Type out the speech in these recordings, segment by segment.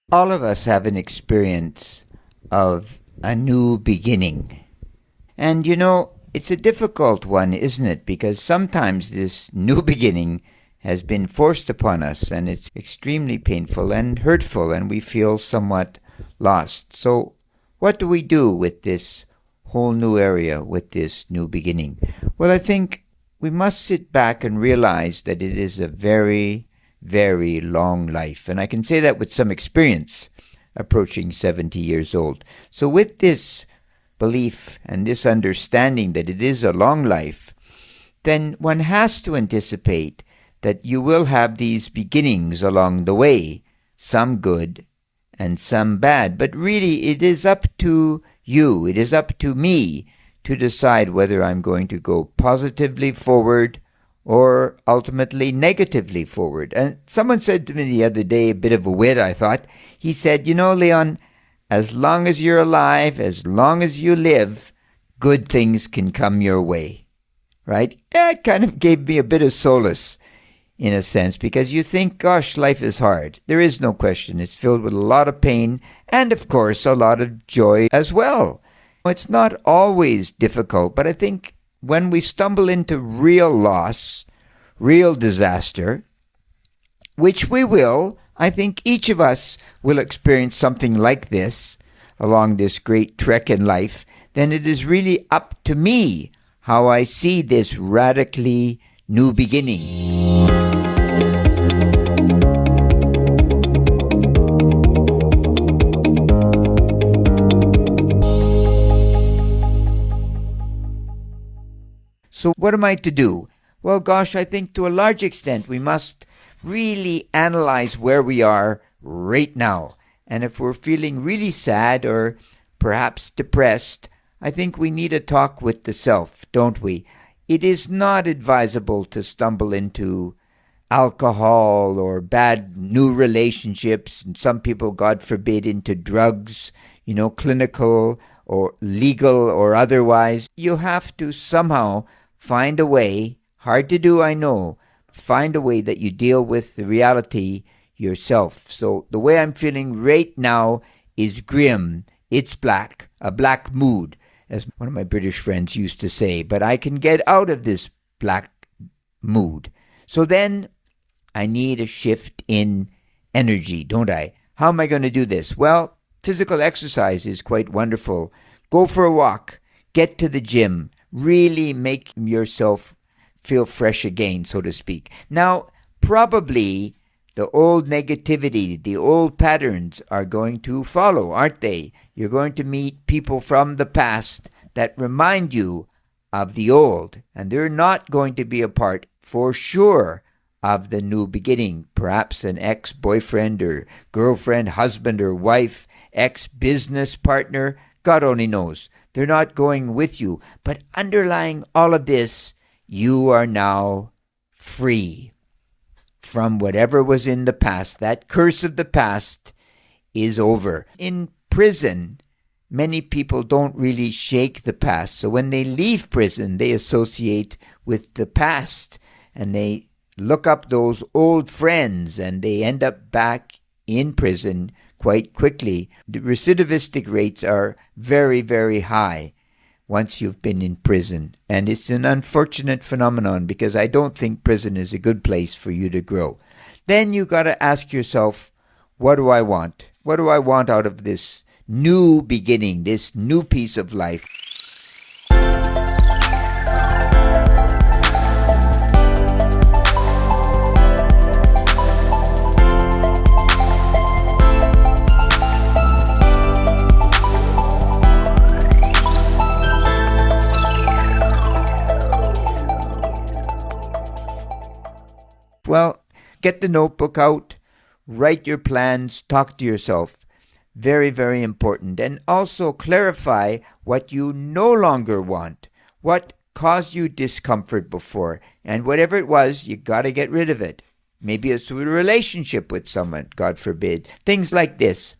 All of us have an experience of a new beginning. And it's a difficult one, isn't it? Because sometimes this new beginning has been forced upon us and it's extremely painful and hurtful and we feel somewhat lost. So, what do we do with this whole new area, with this new beginning? Well, I think we must sit back and realize that it is a very, very long life. And I can say that with some experience, approaching 70 years old. So with this belief and this understanding that it is a long life, then one has to anticipate that you will have these beginnings along the way, some good and some bad. But really, it is up to you, it is up to me to decide whether I'm going to go positively forward or ultimately negatively forward. And someone said to me the other day, a bit of a wit, I thought. He said, Leon, as long as you're alive, as long as you live, good things can come your way. Right? It kind of gave me a bit of solace, in a sense, because you think, gosh, life is hard. There is no question. It's filled with a lot of pain and, of course, a lot of joy as well. It's not always difficult, but I think when we stumble into real loss, real disaster, which we will, I think each of us will experience something like this along this great trek in life, then it is really up to me how I see this radically new beginning. So what am I to do? Well, gosh, I think to a large extent we must really analyze where we are right now. And if we're feeling really sad or perhaps depressed, I think we need a talk with the self, don't we? It is not advisable to stumble into alcohol or bad new relationships, and some people, God forbid, into drugs, clinical or legal or otherwise. You have to somehow find a way, hard to do, I know, find a way that you deal with the reality yourself. So the way I'm feeling right now is grim. It's black, a black mood, as one of my British friends used to say. But I can get out of this black mood. So then I need a shift in energy, don't I? How am I going to do this? Well, physical exercise is quite wonderful. Go for a walk. Get to the gym. Really make yourself feel fresh again, so to speak. Now, probably the old negativity, the old patterns are going to follow, aren't they? You're going to meet people from the past that remind you of the old, and they're not going to be a part, for sure, of the new beginning. Perhaps an ex-boyfriend or girlfriend, husband or wife, ex-business partner, God only knows. They're not going with you. But underlying all of this, you are now free from whatever was in the past. That curse of the past is over. In prison, many people don't really shake the past. So when they leave prison, they associate with the past and they look up those old friends and they end up back in prison quite quickly. The recidivistic rates are very, very high once you've been in prison. And it's an unfortunate phenomenon because I don't think prison is a good place for you to grow. Then you got to ask yourself, what do I want? What do I want out of this new beginning, this new piece of life? Well, get the notebook out, write your plans, talk to yourself. Very, very important. And also clarify what you no longer want, what caused you discomfort before. And whatever it was, you got to get rid of it. Maybe it's a relationship with someone, God forbid. Things like this.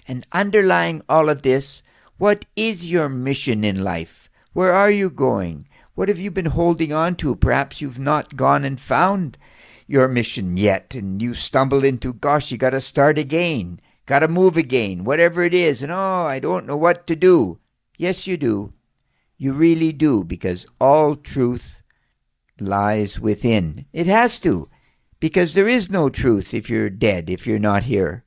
And underlying all of this, what is your mission in life? Where are you going? What have you been holding on to? Perhaps you've not gone and found your mission yet, and you stumble into, gosh, you got to start again. Gotta move again, whatever it is. And I don't know what to do. Yes, you do. You really do, because all truth lies within. It has to, because there is no truth if you're dead, if you're not here.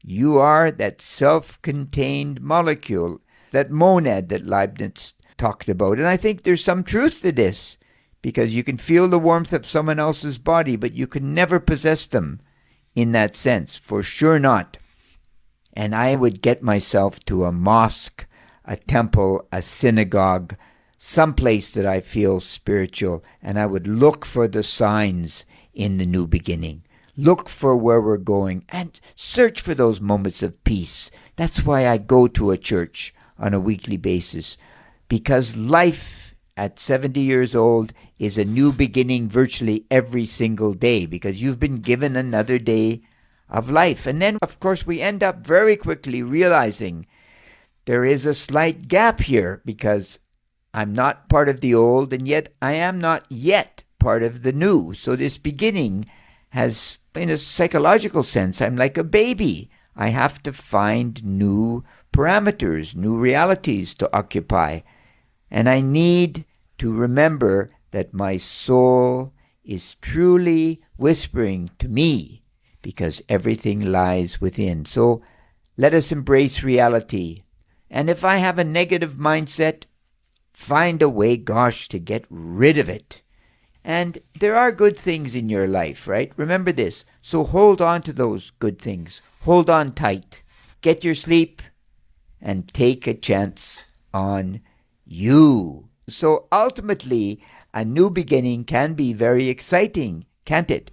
You are that self-contained molecule, that monad that Leibniz talked about. And I think there's some truth to this, because you can feel the warmth of someone else's body, but you can never possess them in that sense, for sure not. And I would get myself to a mosque, a temple, a synagogue, some place that I feel spiritual, and I would look for the signs in the new beginning. Look for where we're going and search for those moments of peace. That's why I go to a church on a weekly basis, because life at 70 years old is a new beginning virtually every single day, because you've been given another day of life. And then, of course, we end up very quickly realizing there is a slight gap here, because I'm not part of the old, and yet I am not yet part of the new. So this beginning has, in a psychological sense, I'm like a baby. I have to find new parameters, new realities to occupy. And I need to remember that my soul is truly whispering to me, because everything lies within. So let us embrace reality. And if I have a negative mindset, find a way, to get rid of it. And there are good things in your life, right? Remember this. So hold on to those good things. Hold on tight. Get your sleep and take a chance on you. So ultimately, a new beginning can be very exciting, can't it?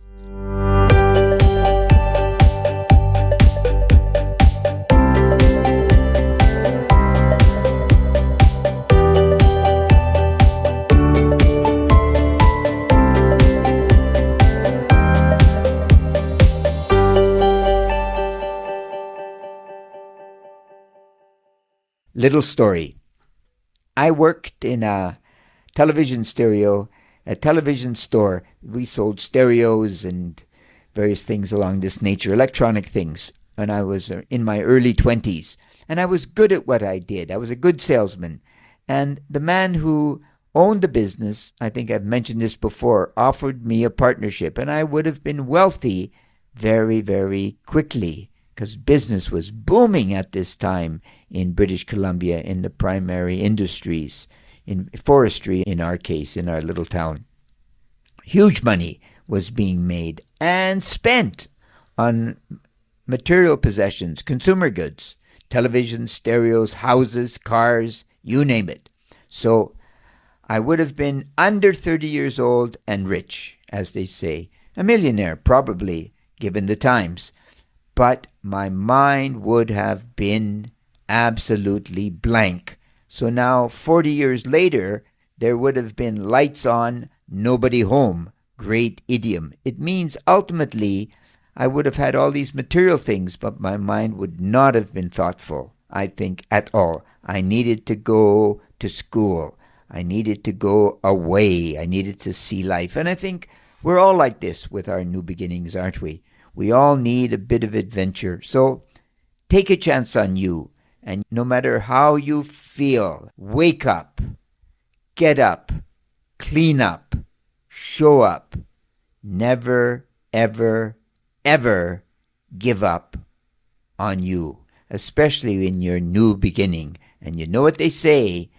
Little story. I worked in a television store. We sold stereos and various things along this nature, electronic things, when I was in my early 20s. And I was good at what I did. I was a good salesman. And the man who owned the business, I think I've mentioned this before, offered me a partnership. And I would have been wealthy very, very quickly, because business was booming at this time in British Columbia in the primary industries, in forestry in our case, in our little town. Huge money was being made and spent on material possessions, consumer goods, televisions, stereos, houses, cars, you name it. So I would have been under 30 years old and rich, as they say, a millionaire probably, given the times. But my mind would have been absolutely blank. So now, 40 years later, there would have been lights on, nobody home. Great idiom. It means ultimately I would have had all these material things, but my mind would not have been thoughtful, I think, at all. I needed to go to school. I needed to go away. I needed to see life. And I think we're all like this with our new beginnings, aren't we? We all need a bit of adventure. So take a chance on you. And no matter how you feel, wake up, get up, clean up, show up. Never, ever, ever give up on you, especially in your new beginning. And you know what they say,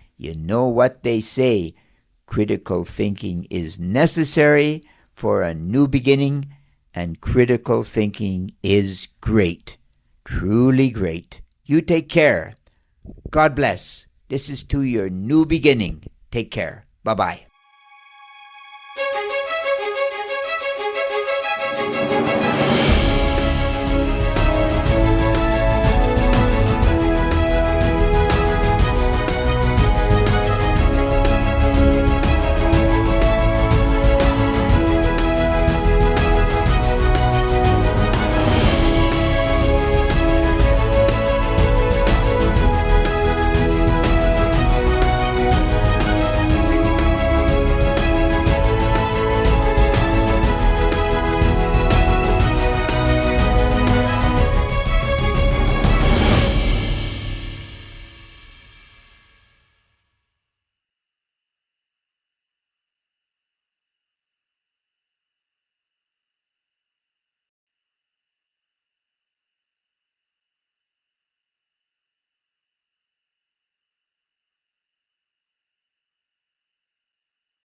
critical thinking is necessary for a new beginning, and critical thinking is great, truly great. You take care. God bless. This is to your new beginning. Take care. Bye-bye.